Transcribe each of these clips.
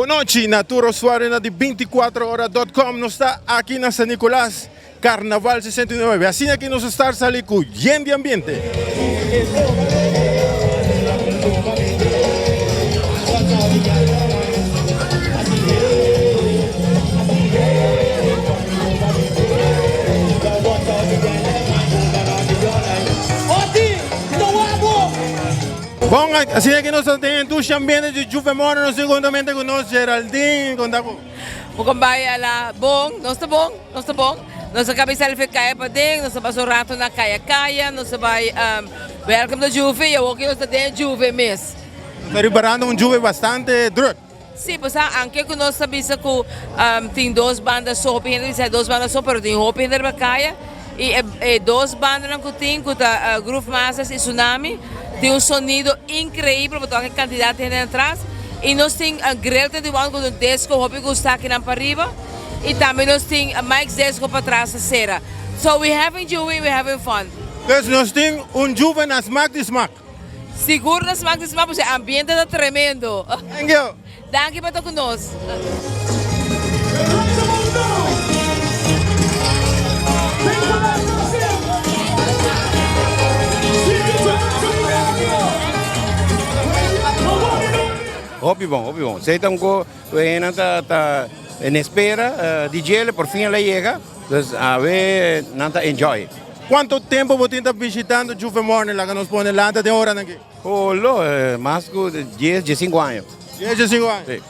Boa noite, Natura usuário de 24horas.com. Nós está aqui na San Nicolás, Carnaval 69. Assim aqui nós estamos ali com o Yendi Ambiente. Bom, assim aqui nós temos o ambiente de Juve More, nós juntamente com nós, Geraldine, com Dago. Bukan bayan ala bong, no sa bong, no sa bong. No sa kabi selfie kaya pa ding, no sa basurato na kaya-kaya, no sa bay welcome to Juve, eu aqui nós tem Juve miss. Está preparando Juve bastante duro. Sim, pois anche que nós sabia que tem duas bandas só, duas bandas só, pero tem Hopi na kaya e duas bandas que tem, que a Groove Masters e Tsunami, tem sonido incrível, porque a quantidade de gente atrás. E nós temos a grelha de one com o disco, Hopi que está aqui na arriba. E também nós temos a Mike's disco para trás da cera. So we having Juve, we having fun. Dus nós temos Juve na smaak de smaak. Seguro na smaak de smaak, porque o ambiente está tremendo. Thank you. Danke por estar conosco. Hopi bom. Sei que está en espera de gel, por fin ela chega. Então, a ver, nanta enjoy. Quanto tempo você está visitando Juve More, lá que nós põe lá de hora aqui? Oh, mais de 10, 15 anos. 15 anos? Sim.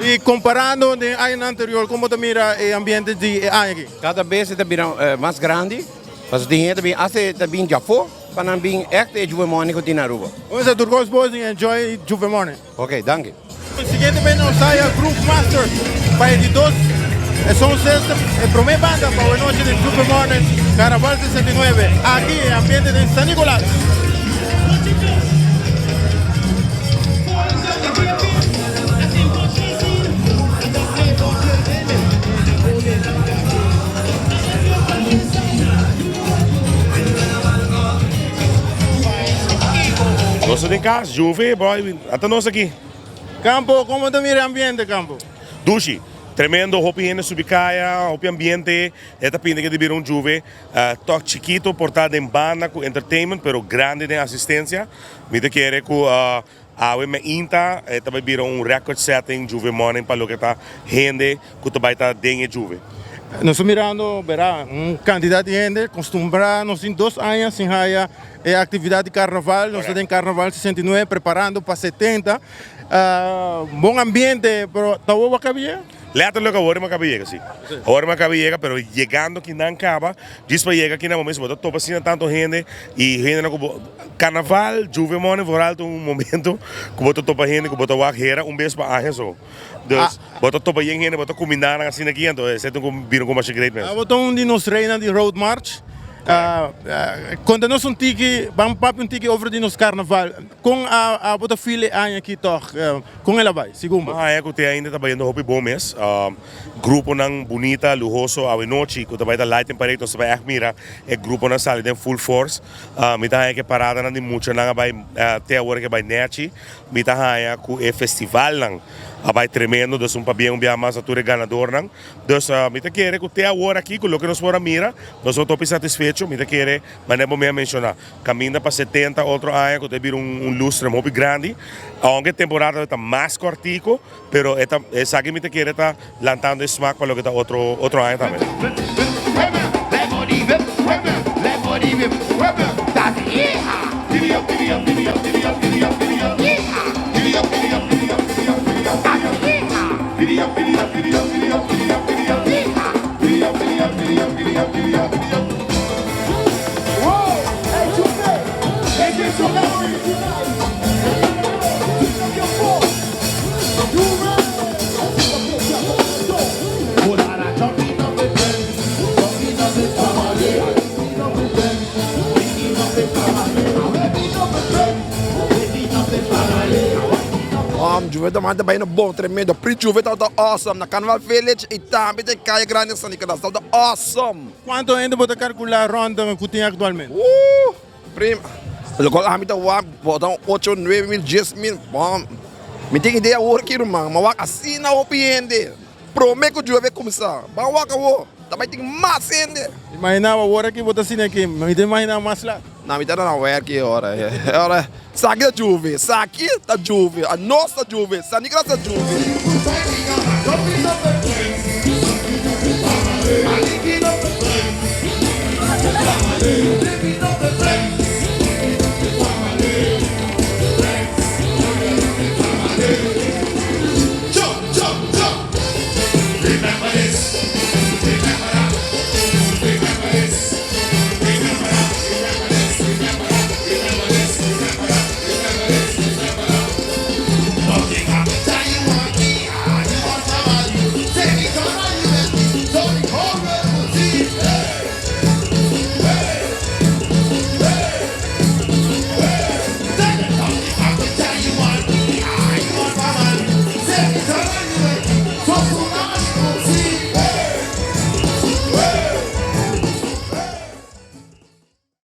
E comparando com o ano anterior, como você mira o ambiente de aqui? Cada vez está mais grande, mas tem gente que está já foi, para não vir echt Juve More que tem na rua. Vamos a turcos boas e enjoy Juve More. Ok, danke. O seguinte vem nós sai a Groove Master para editores. São a primeira banda para a noite de Juve More, Carnaval 69, aqui no ambiente de San Nicolás. Nós em casa, Juve, boy, até nós aqui. Campo, como te mira o ambiente, Campo? Dushi, tremendo, Hopi Hene Subicaia, Hopi Ambiente, esta pinta que de Juve, toque chiquito, portado em banda, com entertainment, pero grande de assistência. Me te quer que a me inta, também viram record setting Juve Morning para o que está gente, que também está dentro de Juve. Nós estamos mirando, verá, quantidade de gente, acostumbrados em 2 anos sem a atividade de carnaval, nós temos carnaval 69, preparando para 70. Bom ambiente, pero está boa cabia? Letterlijk, ahora me acabé llegar, sí. Ahora me acabé llegar, pero llegando aquí en Caba, después llega aquí en el momento, pero todo pasando tanto gente y gente no carnaval, Juve More, por alto un momento, como todo para gente, como todo bajera, un beso para eso. Dus, boto todo para gente, boto combinar assim aqui, então, é certo que viram como a great mesmo. Boto de nos reina de Road March. Quando nós tiki, vamos papo tiki over de nos carnaval, com a bota filha aqui toch, com ela vai, segundo. É que tem ainda trabalhando Hopi bom mês, grupo não bonita, lujoso, a noite, que também tá lighting para então se vai mira, é grupo não sale tem full force, me tá aí que parada não de muito, não vai até agora que vai neti, me tá aí que é festival não. Vai tremendo, dus um bem mais ature ganador não. Dus me te quer que até agora aqui, com o que nós fora mira, nós estamos satisfeitos, me te quer, mas não vou mencionar. Caminha para 70 outro ano, que teve lustre muito grande. Aunque a temporada está mais cortico, pero essa aqui me te quer está lançando smack para o que está outro ano também. Juve domanda bem no bom, tremendo. Pre-Juve tá awesome. Na Carnaval Village e também tem Caia Grande em San Nicolás. Tá awesome. Quanto ainda você calcular ronda que tem atualmente? Prima. Eu coloco a mim tá botam 8, 9 mil, 10 mil. Bom. Me tem ideia hoje que irmão, mas assim na opinião. Prometo que o vai começar. Bawa wo. Também tem mais ainda. Imagina agora que você assim aqui, me imagina mais lá. Não, me dá na hora aqui ora. Ora, saqui da juve, saqui da juve, a nossa juve, sanica da juve.